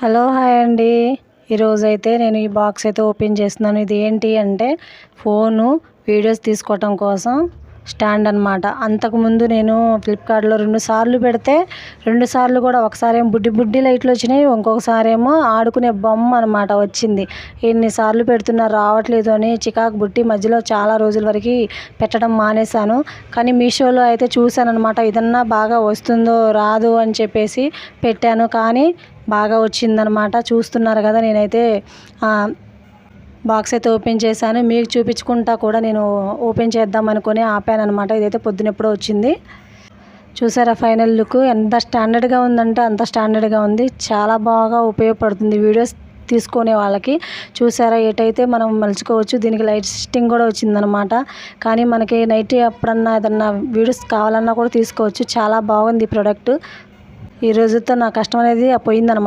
Hello hi అండి. ఈరోజైతే నేను ఈ బాక్స్ అయితే ఓపెన్ చేస్తున్నాను. ఇది ఏంటి అంటే ఫోను వీడియోస్ తీసుకోవటం కోసం స్టాండ్ అనమాట. అంతకుముందు నేను ఫ్లిప్కార్ట్లో 2 సార్లు పెడితే 2 సార్లు కూడా ఒకసారి ఏమో బుడ్డి లైట్లు వచ్చినాయి, ఇంకొకసారి ఏమో ఆడుకునే బొమ్మ అనమాట వచ్చింది. ఎన్నిసార్లు పెడుతున్నా రావట్లేదు అని చికాకు బుట్టి మధ్యలో చాలా రోజుల వరకు పెట్టడం మానేశాను. కానీ మీషోలో అయితే చూశాను అనమాట, ఇదన్నా బాగా వస్తుందో రాదు అని చెప్పేసి పెట్టాను. కానీ బాగా వచ్చిందనమాట. చూస్తున్నారు కదా, నేనైతే బాక్స్ అయితే ఓపెన్ చేశాను. మీకు చూపించుకుంటా కూడా నేను ఓపెన్ చేద్దాం అనుకుని ఆపాను అనమాట. ఇదైతే పొద్దునెప్పుడో వచ్చింది. చూసారా ఫైనల్ లుక్ ఎంత స్టాండర్డ్గా ఉందంటే అంత స్టాండర్డ్గా ఉంది. చాలా బాగా ఉపయోగపడుతుంది వీడియోస్ తీసుకునే వాళ్ళకి. చూసారా ఎటైతే మనం మలుచుకోవచ్చు. దీనికి లైట్ సిస్టింగ్ కూడా వచ్చిందనమాట. కానీ మనకి నైట్ ఎప్పుడన్నా ఏదన్నా వీడియోస్ కావాలన్నా కూడా తీసుకోవచ్చు. చాలా బాగుంది ఈ ప్రోడక్ట్. ఈ రోజుతో నా కష్టం అనేది పోయిందనమాట.